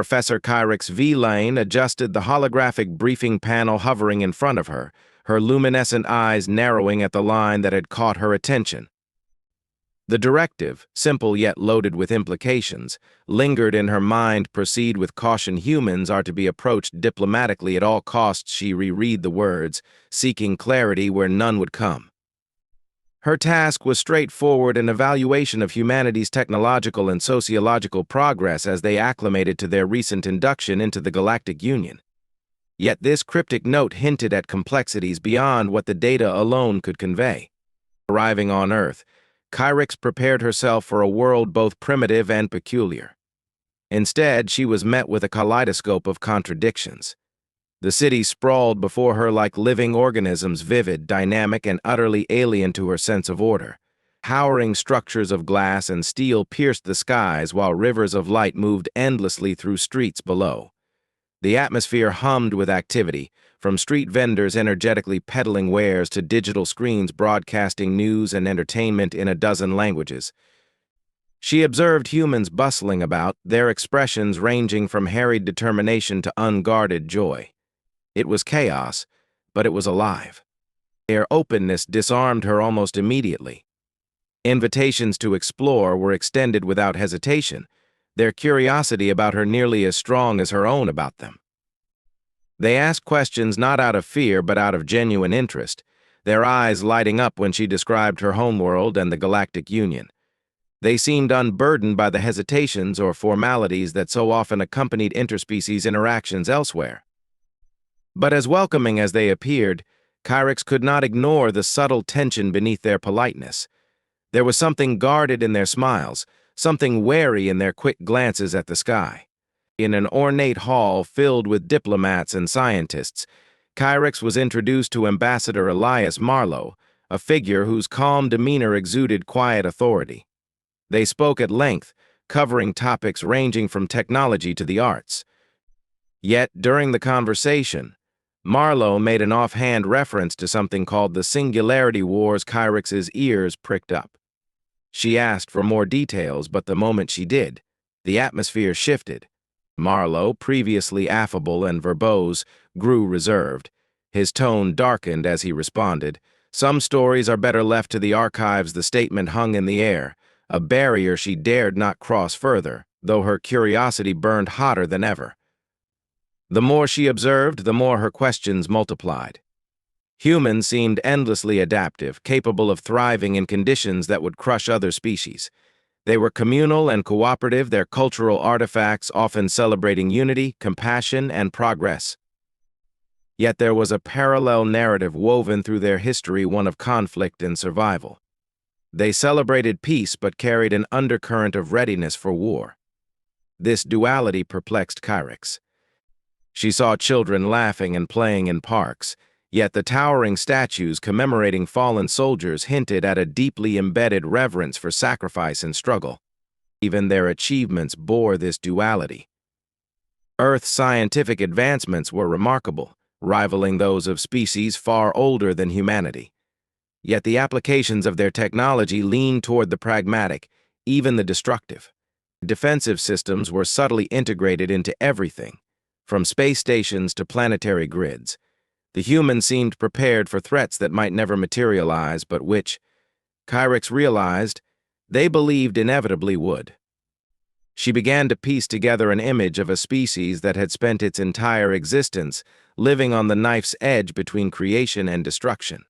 Professor Kyrix V. Lane adjusted the holographic briefing panel hovering in front of her, her luminescent eyes narrowing at the line that had caught her attention. The directive, simple yet loaded with implications, lingered in her mind. Proceed with caution. Humans are to be approached diplomatically at all costs. She reread the words, seeking clarity where none would come. Her task was straightforward, an evaluation of humanity's technological and sociological progress as they acclimated to their recent induction into the Galactic Union. Yet this cryptic note hinted at complexities beyond what the data alone could convey. Arriving on Earth, Kyrix prepared herself for a world both primitive and peculiar. Instead, she was met with a kaleidoscope of contradictions. The city sprawled before her like living organisms, vivid, dynamic, and utterly alien to her sense of order. Towering structures of glass and steel pierced the skies while rivers of light moved endlessly through streets below. The atmosphere hummed with activity, from street vendors energetically peddling wares to digital screens broadcasting news and entertainment in a dozen languages. She observed humans bustling about, their expressions ranging from harried determination to unguarded joy. It was chaos, but it was alive. Their openness disarmed her almost immediately. Invitations to explore were extended without hesitation, their curiosity about her nearly as strong as her own about them. They asked questions not out of fear but out of genuine interest, their eyes lighting up when she described her homeworld and the Galactic Union. They seemed unburdened by the hesitations or formalities that so often accompanied interspecies interactions elsewhere. But as welcoming as they appeared, Kyrix could not ignore the subtle tension beneath their politeness. There was something guarded in their smiles, something wary in their quick glances at the sky. In an ornate hall filled with diplomats and scientists, Kyrix was introduced to Ambassador Elias Marlowe, a figure whose calm demeanor exuded quiet authority. They spoke at length, covering topics ranging from technology to the arts. Yet, during the conversation, Marlowe made an offhand reference to something called the Singularity Wars. Kyrix's ears pricked up. She asked for more details, but the moment she did, the atmosphere shifted. Marlowe, previously affable and verbose, grew reserved. His tone darkened as he responded, "Some stories are better left to the archives." The statement hung in the air, a barrier she dared not cross further, though her curiosity burned hotter than ever. The more she observed, the more her questions multiplied. Humans seemed endlessly adaptive, capable of thriving in conditions that would crush other species. They were communal and cooperative, their cultural artifacts often celebrating unity, compassion, and progress. Yet there was a parallel narrative woven through their history, one of conflict and survival. They celebrated peace but carried an undercurrent of readiness for war. This duality perplexed Kyrix. She saw children laughing and playing in parks, yet the towering statues commemorating fallen soldiers hinted at a deeply embedded reverence for sacrifice and struggle. Even their achievements bore this duality. Earth's scientific advancements were remarkable, rivaling those of species far older than humanity. Yet the applications of their technology leaned toward the pragmatic, even the destructive. Defensive systems were subtly integrated into everything, from space stations to planetary grids. The humans seemed prepared for threats that might never materialize, but which, Kyrix realized, they believed inevitably would. She began to piece together an image of a species that had spent its entire existence living on the knife's edge between creation and destruction.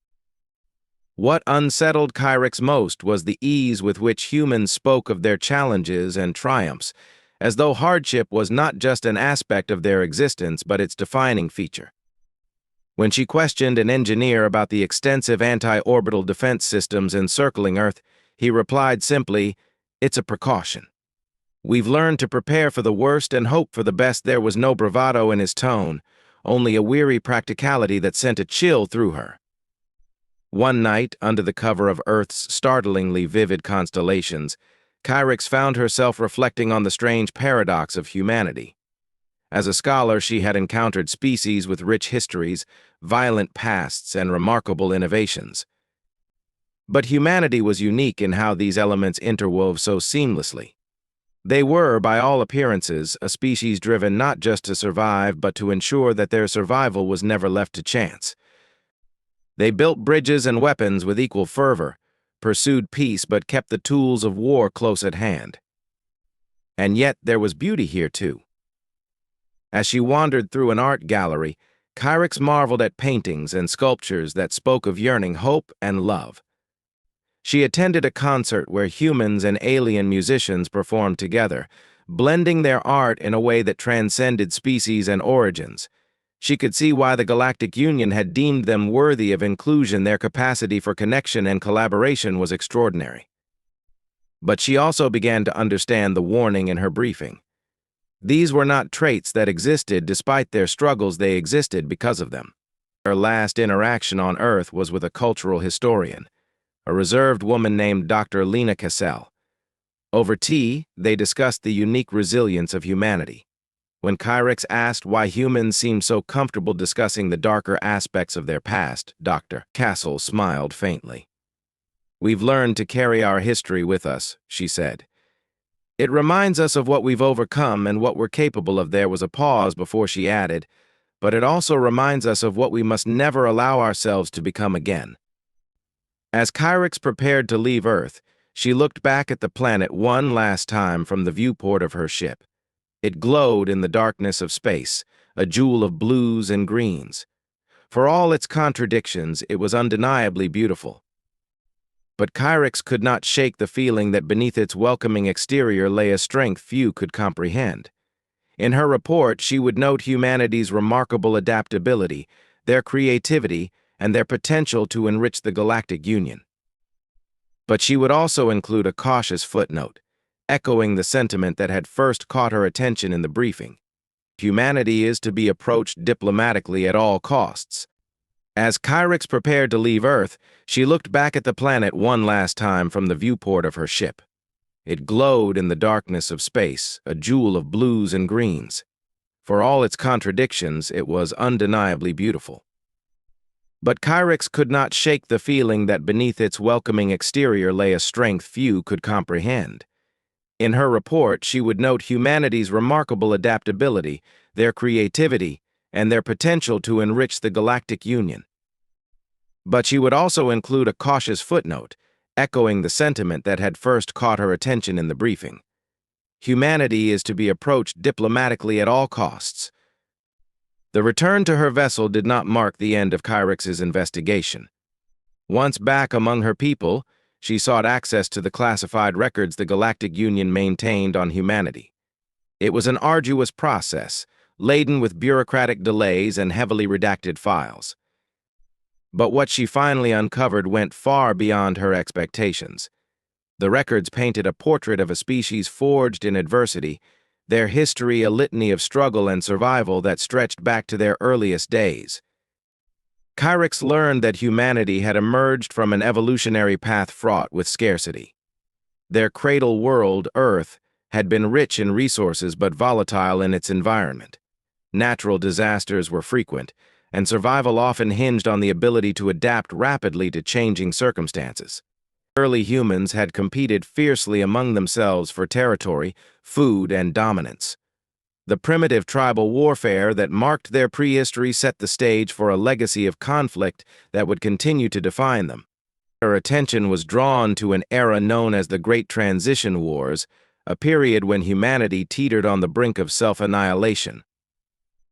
What unsettled Kyrix most was the ease with which humans spoke of their challenges and triumphs, as though hardship was not just an aspect of their existence but its defining feature. When she questioned an engineer about the extensive anti-orbital defense systems encircling Earth, he replied simply, "It's a precaution. We've learned to prepare for the worst and hope for the best." There was no bravado in his tone, only a weary practicality that sent a chill through her. One night, under the cover of Earth's startlingly vivid constellations, Kyrix found herself reflecting on the strange paradox of humanity. As a scholar, she had encountered species with rich histories, violent pasts, and remarkable innovations. But humanity was unique in how these elements interwove so seamlessly. They were, by all appearances, a species driven not just to survive, but to ensure that their survival was never left to chance. They built bridges and weapons with equal fervor, pursued peace but kept the tools of war close at hand. And yet there was beauty here too. As she wandered through an art gallery, Kyrix marveled at paintings and sculptures that spoke of yearning, hope, and love. She attended a concert where humans and alien musicians performed together, blending their art in a way that transcended species and origins. She could see why the Galactic Union had deemed them worthy of inclusion. Their capacity for connection and collaboration was extraordinary. But she also began to understand the warning in her briefing. These were not traits that existed despite their struggles, they existed because of them. Her last interaction on Earth was with a cultural historian, a reserved woman named Dr. Lena Cassell. Over tea, they discussed the unique resilience of humanity. When Kyrix asked why humans seemed so comfortable discussing the darker aspects of their past, Dr. Cassell smiled faintly. "We've learned to carry our history with us," she said. "It reminds us of what we've overcome and what we're capable of." There was a pause before she added, "But it also reminds us of what we must never allow ourselves to become again." As Kyrix prepared to leave Earth, she looked back at the planet one last time from the viewport of her ship. It glowed in the darkness of space, a jewel of blues and greens. For all its contradictions, it was undeniably beautiful. But Kyrix could not shake the feeling that beneath its welcoming exterior lay a strength few could comprehend. In her report, she would note humanity's remarkable adaptability, their creativity, and their potential to enrich the Galactic Union. But she would also include a cautious footnote, echoing the sentiment that had first caught her attention in the briefing. Humanity is to be approached diplomatically at all costs. As Kyrix prepared to leave Earth, she looked back at the planet one last time from the viewport of her ship. It glowed in the darkness of space, a jewel of blues and greens. For all its contradictions, it was undeniably beautiful. But Kyrix could not shake the feeling that beneath its welcoming exterior lay a strength few could comprehend. In her report, she would note humanity's remarkable adaptability, their creativity, and their potential to enrich the Galactic Union. But she would also include a cautious footnote, echoing the sentiment that had first caught her attention in the briefing. Humanity is to be approached diplomatically at all costs. The return to her vessel did not mark the end of Kyrix's investigation. Once back among her people, she sought access to the classified records the Galactic Union maintained on humanity. It was an arduous process, laden with bureaucratic delays and heavily redacted files. But what she finally uncovered went far beyond her expectations. The records painted a portrait of a species forged in adversity, their history a litany of struggle and survival that stretched back to their earliest days. Kyrix learned that humanity had emerged from an evolutionary path fraught with scarcity. Their cradle world, Earth, had been rich in resources but volatile in its environment. Natural disasters were frequent, and survival often hinged on the ability to adapt rapidly to changing circumstances. Early humans had competed fiercely among themselves for territory, food, and dominance. The primitive tribal warfare that marked their prehistory set the stage for a legacy of conflict that would continue to define them. Her attention was drawn to an era known as the Great Transition Wars, a period when humanity teetered on the brink of self-annihilation.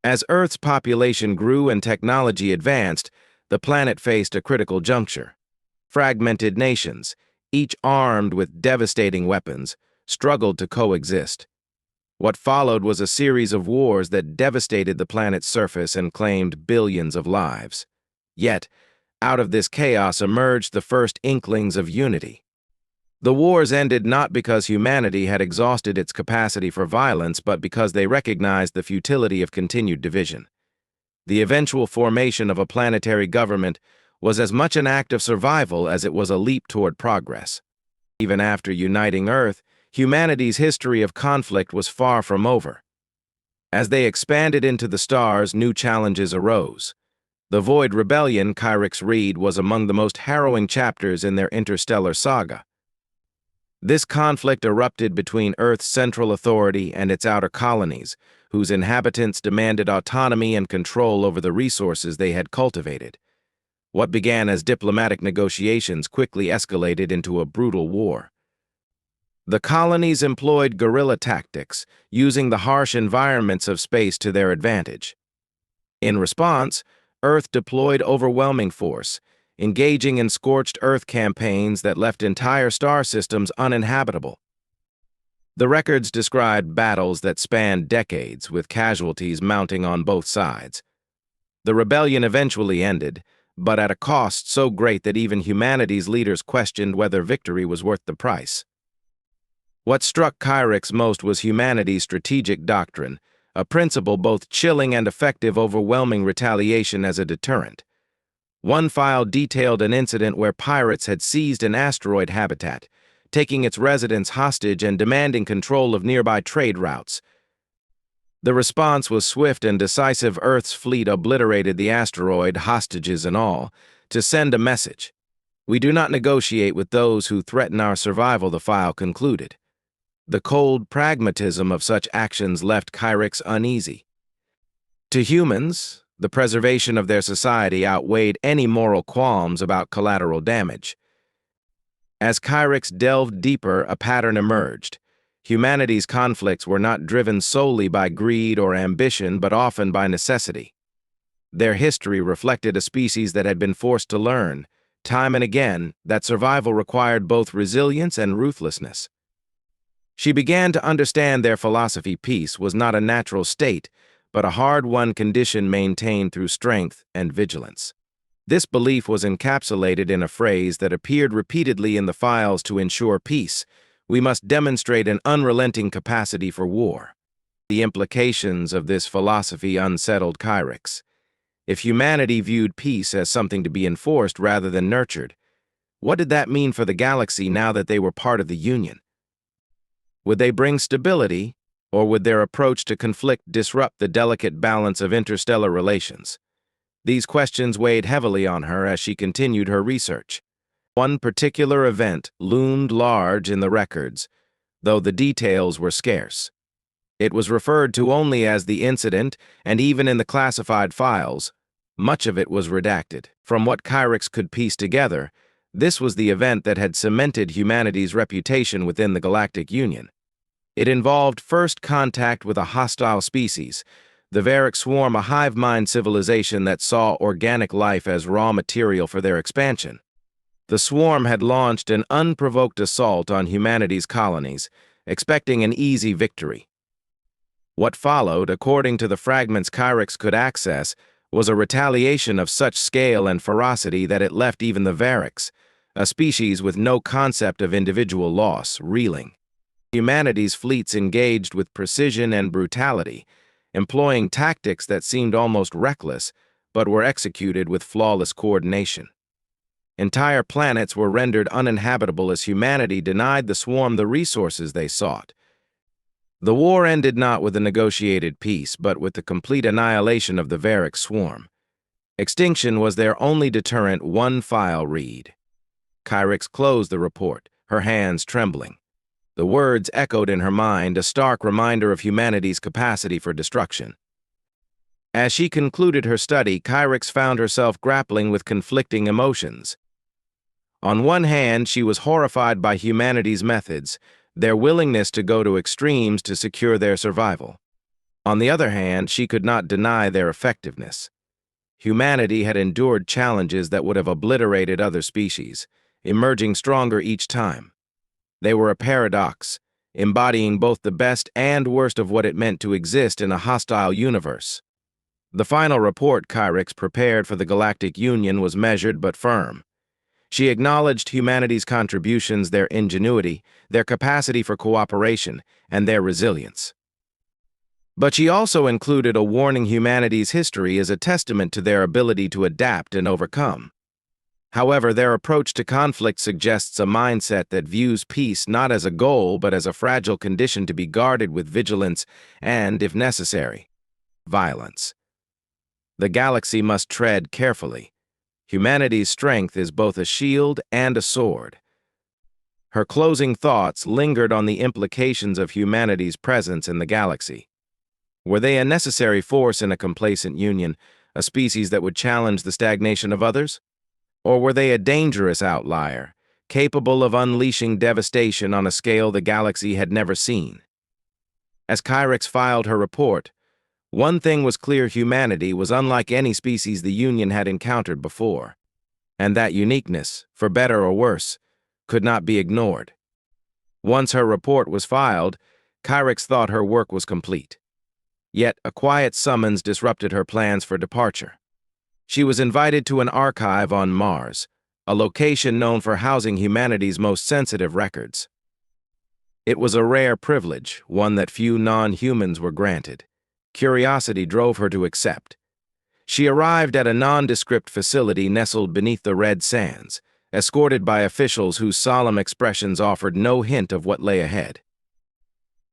As Earth's population grew and technology advanced, the planet faced a critical juncture. Fragmented nations, each armed with devastating weapons, struggled to coexist. What followed was a series of wars that devastated the planet's surface and claimed billions of lives. Yet, out of this chaos emerged the first inklings of unity. The wars ended not because humanity had exhausted its capacity for violence, but because they recognized the futility of continued division. The eventual formation of a planetary government was as much an act of survival as it was a leap toward progress. Even after uniting Earth, humanity's history of conflict was far from over. As they expanded into the stars, new challenges arose. The Void Rebellion, Kyrix read, was among the most harrowing chapters in their interstellar saga. This conflict erupted between Earth's central authority and its outer colonies, whose inhabitants demanded autonomy and control over the resources they had cultivated. What began as diplomatic negotiations quickly escalated into a brutal war. The colonies employed guerrilla tactics, using the harsh environments of space to their advantage. In response, Earth deployed overwhelming force, engaging in scorched Earth campaigns that left entire star systems uninhabitable. The records described battles that spanned decades, with casualties mounting on both sides. The rebellion eventually ended, but at a cost so great that even humanity's leaders questioned whether victory was worth the price. What struck Kyrix most was humanity's strategic doctrine, a principle both chilling and effective, overwhelming retaliation as a deterrent. One file detailed an incident where pirates had seized an asteroid habitat, taking its residents hostage and demanding control of nearby trade routes. The response was swift and decisive. Earth's fleet obliterated the asteroid, hostages and all, to send a message. "We do not negotiate with those who threaten our survival," the file concluded. The cold pragmatism of such actions left Kyrix uneasy. To humans, the preservation of their society outweighed any moral qualms about collateral damage. As Kyrix delved deeper, a pattern emerged. Humanity's conflicts were not driven solely by greed or ambition, but often by necessity. Their history reflected a species that had been forced to learn, time and again, that survival required both resilience and ruthlessness. She began to understand their philosophy: peace was not a natural state, but a hard-won condition maintained through strength and vigilance. This belief was encapsulated in a phrase that appeared repeatedly in the files: to ensure peace, we must demonstrate an unrelenting capacity for war. The implications of this philosophy unsettled Kyrix. If humanity viewed peace as something to be enforced rather than nurtured, what did that mean for the galaxy now that they were part of the Union? Would they bring stability, or would their approach to conflict disrupt the delicate balance of interstellar relations? These questions weighed heavily on her as she continued her research. One particular event loomed large in the records, though the details were scarce. It was referred to only as the incident, and even in the classified files, much of it was redacted. From what Kyrix could piece together, this was the event that had cemented humanity's reputation within the Galactic Union. It involved first contact with a hostile species, the Varick Swarm, a hive-mind civilization that saw organic life as raw material for their expansion. The swarm had launched an unprovoked assault on humanity's colonies, expecting an easy victory. What followed, according to the fragments Kyrix could access, was a retaliation of such scale and ferocity that it left even the Varricks, a species with no concept of individual loss, reeling. Humanity's fleets engaged with precision and brutality, employing tactics that seemed almost reckless, but were executed with flawless coordination. Entire planets were rendered uninhabitable as humanity denied the swarm the resources they sought. The war ended not with a negotiated peace, but with the complete annihilation of the Varick swarm. Extinction was their only deterrent. One file read. Kyrix closed the report, her hands trembling. The words echoed in her mind, a stark reminder of humanity's capacity for destruction. As she concluded her study, Kyrix found herself grappling with conflicting emotions. On one hand, she was horrified by humanity's methods, their willingness to go to extremes to secure their survival. On the other hand, she could not deny their effectiveness. Humanity had endured challenges that would have obliterated other species, emerging stronger each time. They were a paradox, embodying both the best and worst of what it meant to exist in a hostile universe. The final report Kyrix prepared for the Galactic Union was measured but firm. She acknowledged humanity's contributions, their ingenuity, their capacity for cooperation, and their resilience. But she also included a warning: humanity's history is a testament to their ability to adapt and overcome. However, their approach to conflict suggests a mindset that views peace not as a goal but as a fragile condition to be guarded with vigilance and, if necessary, violence. The galaxy must tread carefully. Humanity's strength is both a shield and a sword. Her closing thoughts lingered on the implications of humanity's presence in the galaxy. Were they a necessary force in a complacent union, a species that would challenge the stagnation of others? Or were they a dangerous outlier, capable of unleashing devastation on a scale the galaxy had never seen? As Kyrix filed her report, one thing was clear: humanity was unlike any species the Union had encountered before, and that uniqueness, for better or worse, could not be ignored. Once her report was filed, Kyrix thought her work was complete. Yet a quiet summons disrupted her plans for departure. She was invited to an archive on Mars, a location known for housing humanity's most sensitive records. It was a rare privilege, one that few non-humans were granted. Curiosity drove her to accept. She arrived at a nondescript facility nestled beneath the red sands, escorted by officials whose solemn expressions offered no hint of what lay ahead.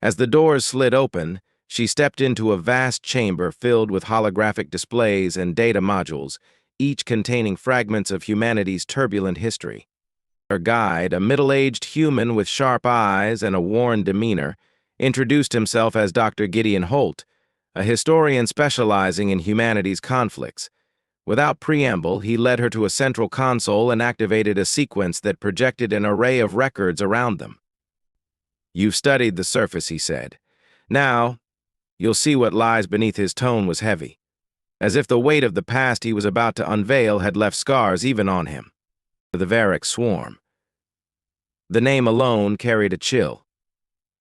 As the doors slid open, she stepped into a vast chamber filled with holographic displays and data modules, each containing fragments of humanity's turbulent history. Her guide, a middle-aged human with sharp eyes and a worn demeanor, introduced himself as Dr. Gideon Holt, a historian specializing in humanity's conflicts. Without preamble, he led her to a central console and activated a sequence that projected an array of records around them. "You've studied the surface," he said. "Now, you'll see what lies beneath." His tone was heavy, as if the weight of the past he was about to unveil had left scars even on him. The Varick swarm. The name alone carried a chill.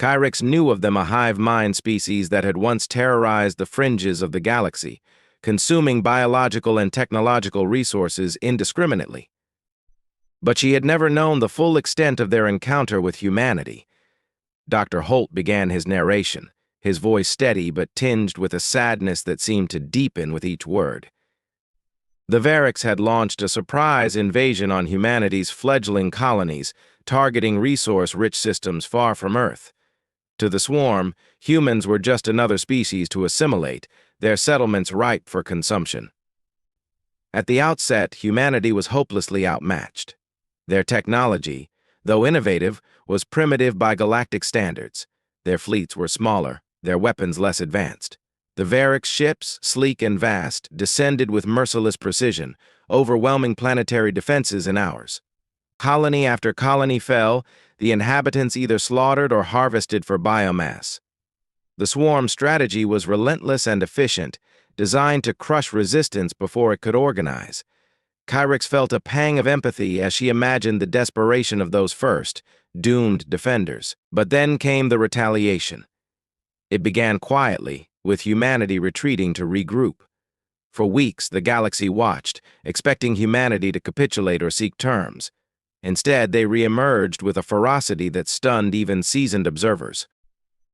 Kyrix knew of them, a hive mind species that had once terrorized the fringes of the galaxy, consuming biological and technological resources indiscriminately. But she had never known the full extent of their encounter with humanity. Dr. Holt began his narration, his voice steady but tinged with a sadness that seemed to deepen with each word. The Varix had launched a surprise invasion on humanity's fledgling colonies, targeting resource-rich systems far from Earth. To the swarm, humans were just another species to assimilate, their settlements ripe for consumption. At the outset, humanity was hopelessly outmatched. Their technology, though innovative, was primitive by galactic standards. Their fleets were smaller, their weapons less advanced. The Varick ships, sleek and vast, descended with merciless precision, overwhelming planetary defenses in hours. Colony after colony fell, the inhabitants either slaughtered or harvested for biomass. The swarm strategy was relentless and efficient, designed to crush resistance before it could organize. Kyrix felt a pang of empathy as she imagined the desperation of those first, doomed defenders. But then came the retaliation. It began quietly, with humanity retreating to regroup. For weeks, the galaxy watched, expecting humanity to capitulate or seek terms. Instead, they re-emerged with a ferocity that stunned even seasoned observers.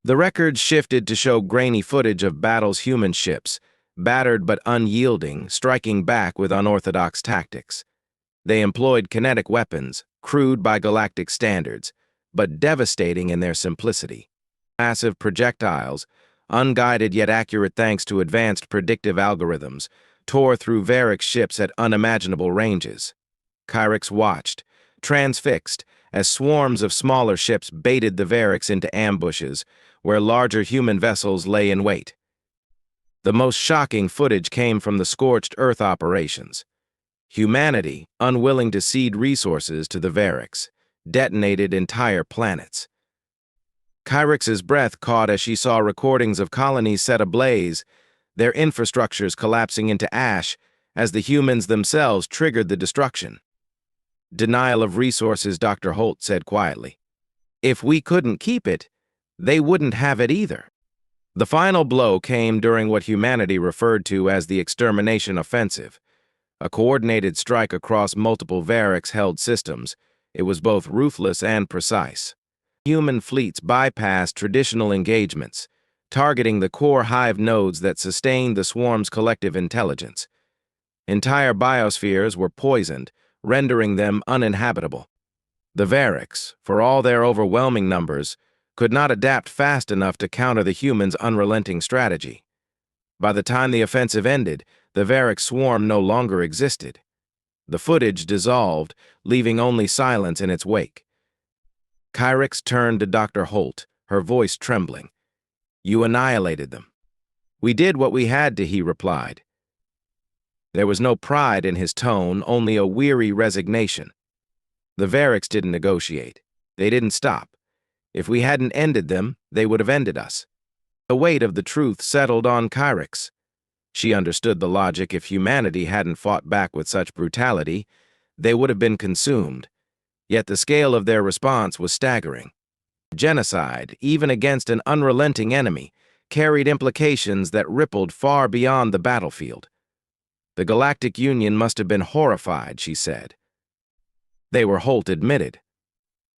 The records shifted to show grainy footage of battle's human ships, battered but unyielding, striking back with unorthodox tactics. They employed kinetic weapons, crude by galactic standards, but devastating in their simplicity. Massive projectiles, unguided yet accurate thanks to advanced predictive algorithms, tore through Varick ships at unimaginable ranges. Kyrix watched, transfixed, as swarms of smaller ships baited the Varix into ambushes, where larger human vessels lay in wait. The most shocking footage came from the scorched Earth operations. Humanity, unwilling to cede resources to the Varix, detonated entire planets. Kyrix's breath caught as she saw recordings of colonies set ablaze, their infrastructures collapsing into ash as the humans themselves triggered the destruction. "Denial of resources," Dr. Holt said quietly. "If we couldn't keep it, they wouldn't have it either." The final blow came during what humanity referred to as the extermination offensive, a coordinated strike across multiple Varix-held systems. It was both ruthless and precise. Human fleets bypassed traditional engagements, targeting the core hive nodes that sustained the swarm's collective intelligence. Entire biospheres were poisoned, rendering them uninhabitable. The Varix, for all their overwhelming numbers, could not adapt fast enough to counter the humans' unrelenting strategy. By the time the offensive ended, the Varix swarm no longer existed. The footage dissolved, leaving only silence in its wake. Kyrix turned to Dr. Holt, her voice trembling. You annihilated them. We did what we had to, he replied. There was no pride in his tone, only a weary resignation. The Variks didn't negotiate. They didn't stop. If we hadn't ended them, they would have ended us. The weight of the truth settled on Kyrix. She understood the logic. If humanity hadn't fought back with such brutality, they would have been consumed. Yet the scale of their response was staggering. Genocide, even against an unrelenting enemy, carried implications that rippled far beyond the battlefield. The Galactic Union must have been horrified, she said. They were, Holt admitted.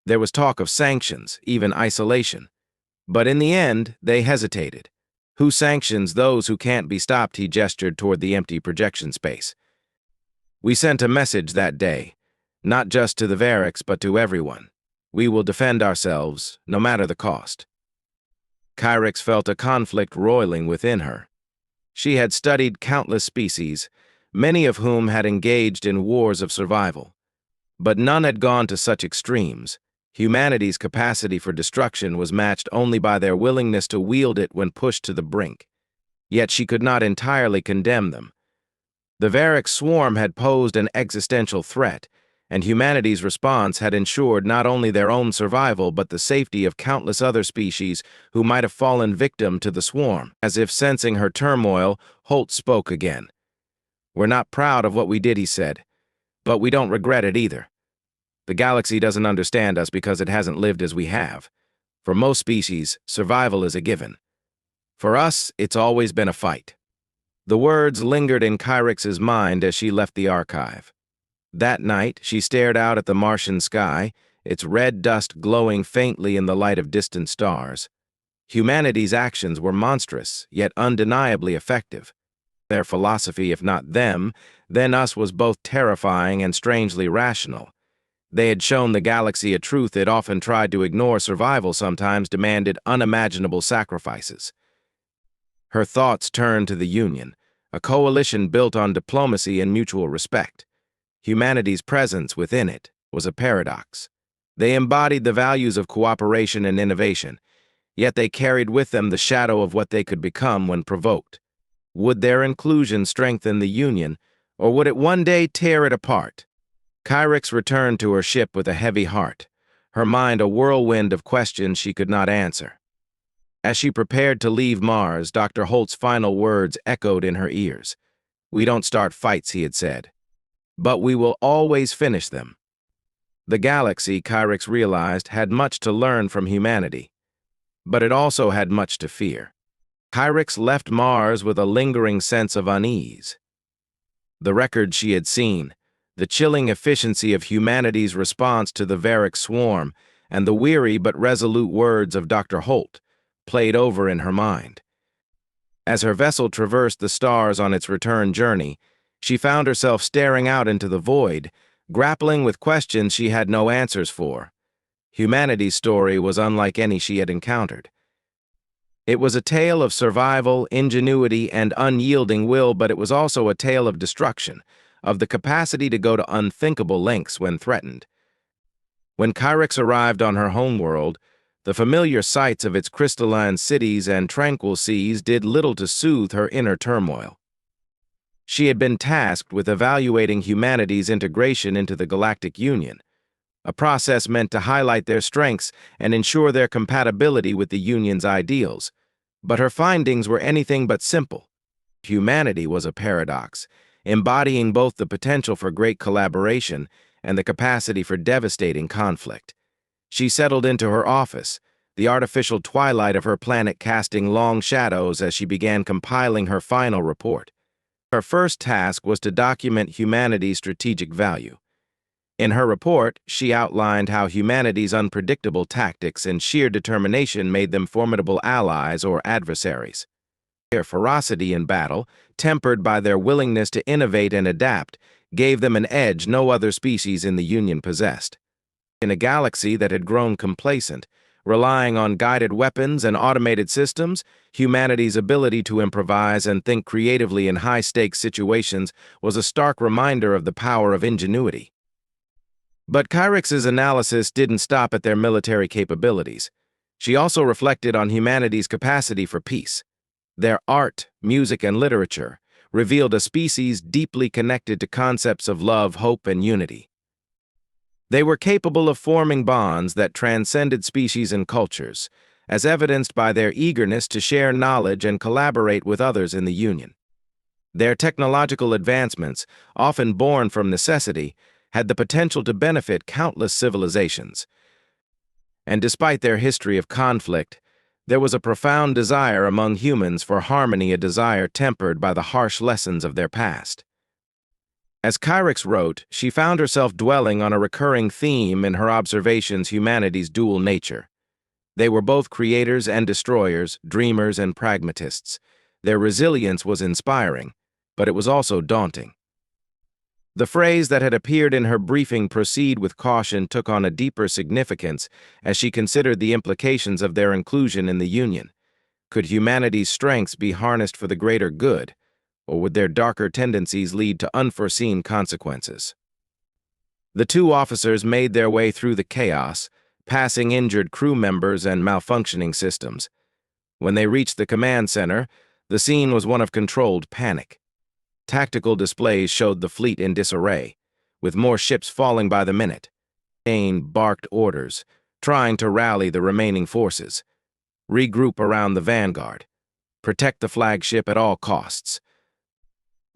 There was talk of sanctions, even isolation. But in the end, they hesitated. Who sanctions those who can't be stopped? He gestured toward the empty projection space. We sent a message that day, not just to the Variks, but to everyone. We will defend ourselves, no matter the cost. Kyrix felt a conflict roiling within her. She had studied countless species, many of whom had engaged in wars of survival. But none had gone to such extremes. Humanity's capacity for destruction was matched only by their willingness to wield it when pushed to the brink. Yet she could not entirely condemn them. The Variks swarm had posed an existential threat, and humanity's response had ensured not only their own survival but the safety of countless other species who might have fallen victim to the swarm. As if sensing her turmoil, Holt spoke again. We're not proud of what we did, he said, but we don't regret it either. The galaxy doesn't understand us because it hasn't lived as we have. For most species, survival is a given. For us, it's always been a fight. The words lingered in Kyrix's mind as she left the archive. That night, she stared out at the Martian sky, its red dust glowing faintly in the light of distant stars. Humanity's actions were monstrous, yet undeniably effective. Their philosophy, if not them, then us, was both terrifying and strangely rational. They had shown the galaxy a truth it often tried to ignore. Survival sometimes demanded unimaginable sacrifices. Her thoughts turned to the Union, a coalition built on diplomacy and mutual respect. Humanity's presence within it was a paradox. They embodied the values of cooperation and innovation, yet they carried with them the shadow of what they could become when provoked. Would their inclusion strengthen the Union, or would it one day tear it apart? Kyrix returned to her ship with a heavy heart, her mind a whirlwind of questions she could not answer. As she prepared to leave Mars, Dr. Holt's final words echoed in her ears. We don't start fights, he had said, but we will always finish them. The galaxy, Kyrix realized, had much to learn from humanity, but it also had much to fear. Kyrix left Mars with a lingering sense of unease. The record she had seen, the chilling efficiency of humanity's response to the Variks swarm, and the weary but resolute words of Dr. Holt played over in her mind. As her vessel traversed the stars on its return journey, she found herself staring out into the void, grappling with questions she had no answers for. Humanity's story was unlike any she had encountered. It was a tale of survival, ingenuity, and unyielding will, but it was also a tale of destruction, of the capacity to go to unthinkable lengths when threatened. When Kyrix arrived on her homeworld, the familiar sights of its crystalline cities and tranquil seas did little to soothe her inner turmoil. She had been tasked with evaluating humanity's integration into the Galactic Union, a process meant to highlight their strengths and ensure their compatibility with the Union's ideals. But her findings were anything but simple. Humanity was a paradox, embodying both the potential for great collaboration and the capacity for devastating conflict. She settled into her office, the artificial twilight of her planet casting long shadows as she began compiling her final report. Her first task was to document humanity's strategic value. In her report, she outlined how humanity's unpredictable tactics and sheer determination made them formidable allies or adversaries. Their ferocity in battle, tempered by their willingness to innovate and adapt, gave them an edge no other species in the Union possessed. In a galaxy that had grown complacent, relying on guided weapons and automated systems, humanity's ability to improvise and think creatively in high-stakes situations was a stark reminder of the power of ingenuity. But Kyrix's analysis didn't stop at their military capabilities. She also reflected on humanity's capacity for peace. Their art, music, and literature revealed a species deeply connected to concepts of love, hope, and unity. They were capable of forming bonds that transcended species and cultures, as evidenced by their eagerness to share knowledge and collaborate with others in the Union. Their technological advancements, often born from necessity, had the potential to benefit countless civilizations. And despite their history of conflict, there was a profound desire among humans for harmony, a desire tempered by the harsh lessons of their past. As Kyrix wrote, she found herself dwelling on a recurring theme in her observations: humanity's dual nature. They were both creators and destroyers, dreamers and pragmatists. Their resilience was inspiring, but it was also daunting. The phrase that had appeared in her briefing, "proceed with caution," took on a deeper significance as she considered the implications of their inclusion in the Union. Could humanity's strengths be harnessed for the greater good, or would their darker tendencies lead to unforeseen consequences? The two officers made their way through the chaos, passing injured crew members and malfunctioning systems. When they reached the command center, the scene was one of controlled panic. Tactical displays showed the fleet in disarray, with more ships falling by the minute. Kane barked orders, trying to rally the remaining forces. Regroup around the vanguard. Protect the flagship at all costs.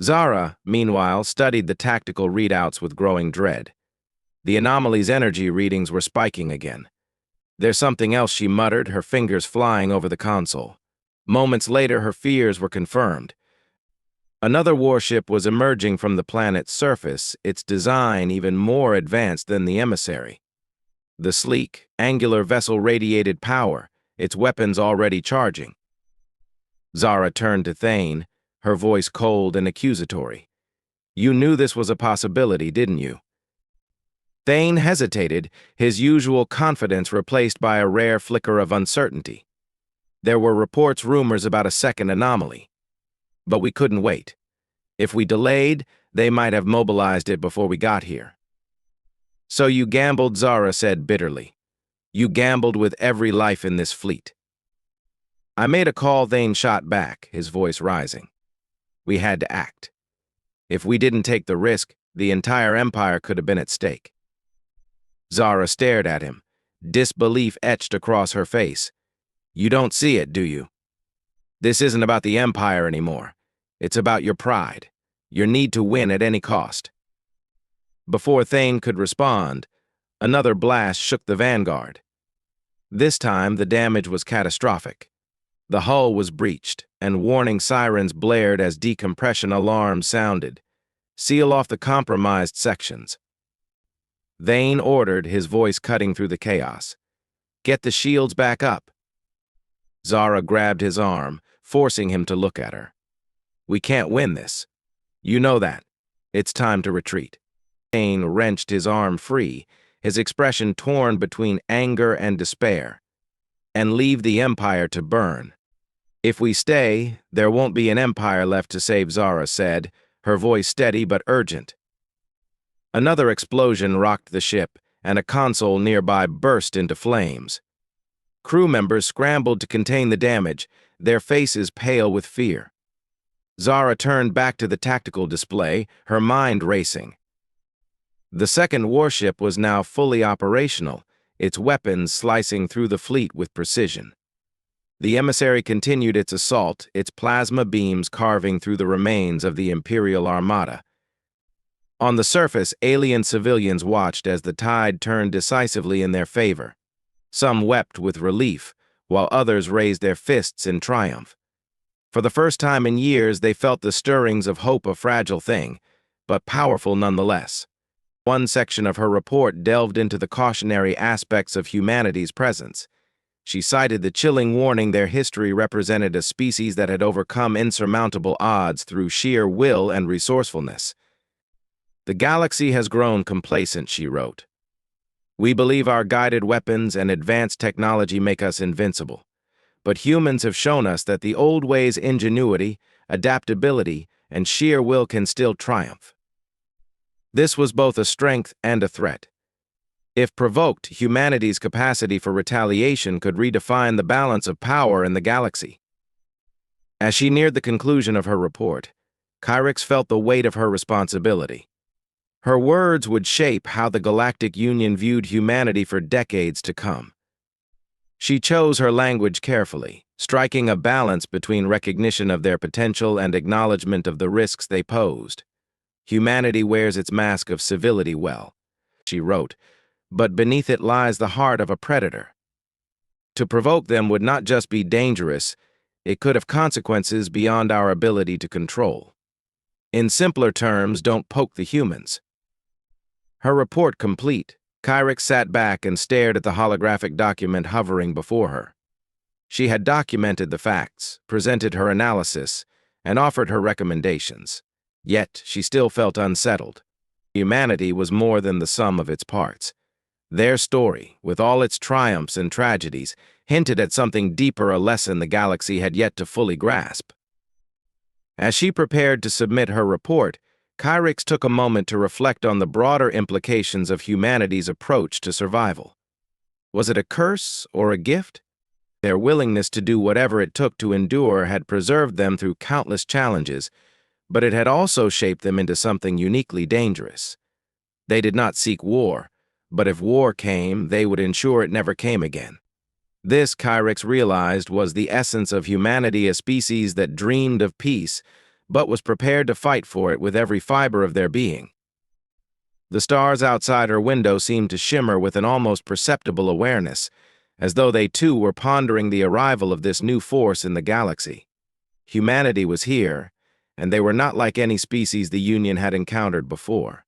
Zara, meanwhile, studied the tactical readouts with growing dread. The anomaly's energy readings were spiking again. "There's something else," she muttered, her fingers flying over the console. Moments later, her fears were confirmed. Another warship was emerging from the planet's surface, its design even more advanced than the emissary. The sleek, angular vessel radiated power, its weapons already charging. Zara turned to Thane, her voice cold and accusatory. "You knew this was a possibility, didn't you?" Thane hesitated, his usual confidence replaced by a rare flicker of uncertainty. "There were reports, rumors about a second anomaly. But we couldn't wait. If we delayed, they might have mobilized it before we got here." "So you gambled," Zara said bitterly. "You gambled with every life in this fleet." "I made a call," Thane shot back, his voice rising. "We had to act. If we didn't take the risk, the entire empire could have been at stake." Zara stared at him, disbelief etched across her face. "You don't see it, do you? This isn't about the empire anymore. It's about your pride, your need to win at any cost." Before Thane could respond, another blast shook the vanguard. This time, the damage was catastrophic. The hull was breached, and warning sirens blared as decompression alarms sounded. "Seal off the compromised sections." Thane ordered, his voice cutting through the chaos. "Get the shields back up." Zara grabbed his arm, forcing him to look at her. "We can't win this. You know that. It's time to retreat." Thane wrenched his arm free, his expression torn between anger and despair. "And leave the empire to burn." "If we stay, there won't be an empire left to save," Zara said, her voice steady but urgent. Another explosion rocked the ship, and a console nearby burst into flames. Crew members scrambled to contain the damage, their faces pale with fear. Zara turned back to the tactical display, her mind racing. The second warship was now fully operational, its weapons slicing through the fleet with precision. The emissary continued its assault, its plasma beams carving through the remains of the Imperial Armada. On the surface, alien civilians watched as the tide turned decisively in their favor. Some wept with relief, while others raised their fists in triumph. For the first time in years, they felt the stirrings of hope, a fragile thing, but powerful nonetheless. One section of her report delved into the cautionary aspects of humanity's presence. She cited the chilling warning their history represented a species that had overcome insurmountable odds through sheer will and resourcefulness. "The galaxy has grown complacent," she wrote. "We believe our guided weapons and advanced technology make us invincible. But humans have shown us that the old ways' ingenuity, adaptability, and sheer will can still triumph." This was both a strength and a threat. If provoked, humanity's capacity for retaliation could redefine the balance of power in the galaxy. As she neared the conclusion of her report, Kyrix felt the weight of her responsibility. Her words would shape how the Galactic Union viewed humanity for decades to come. She chose her language carefully, striking a balance between recognition of their potential and acknowledgement of the risks they posed. Humanity wears its mask of civility well, she wrote, but beneath it lies the heart of a predator. To provoke them would not just be dangerous, it could have consequences beyond our ability to control. In simpler terms, don't poke the humans. Her report complete, Kyrix sat back and stared at the holographic document hovering before her. She had documented the facts, presented her analysis, and offered her recommendations. Yet, she still felt unsettled. Humanity was more than the sum of its parts. Their story, with all its triumphs and tragedies, hinted at something deeper, a lesson the galaxy had yet to fully grasp. As she prepared to submit her report, Kyrix took a moment to reflect on the broader implications of humanity's approach to survival. Was it a curse or a gift? Their willingness to do whatever it took to endure had preserved them through countless challenges, but it had also shaped them into something uniquely dangerous. They did not seek war, but if war came, they would ensure it never came again. This, Kyrix realized, was the essence of humanity, a species that dreamed of peace, but was prepared to fight for it with every fiber of their being. The stars outside her window seemed to shimmer with an almost perceptible awareness, as though they too were pondering the arrival of this new force in the galaxy. Humanity was here, and they were not like any species the Union had encountered before.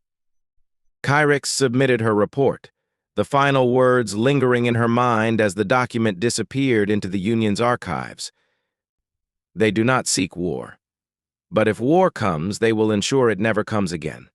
Kyrix submitted her report, the final words lingering in her mind as the document disappeared into the Union's archives. They do not seek war, but if war comes, they will ensure it never comes again.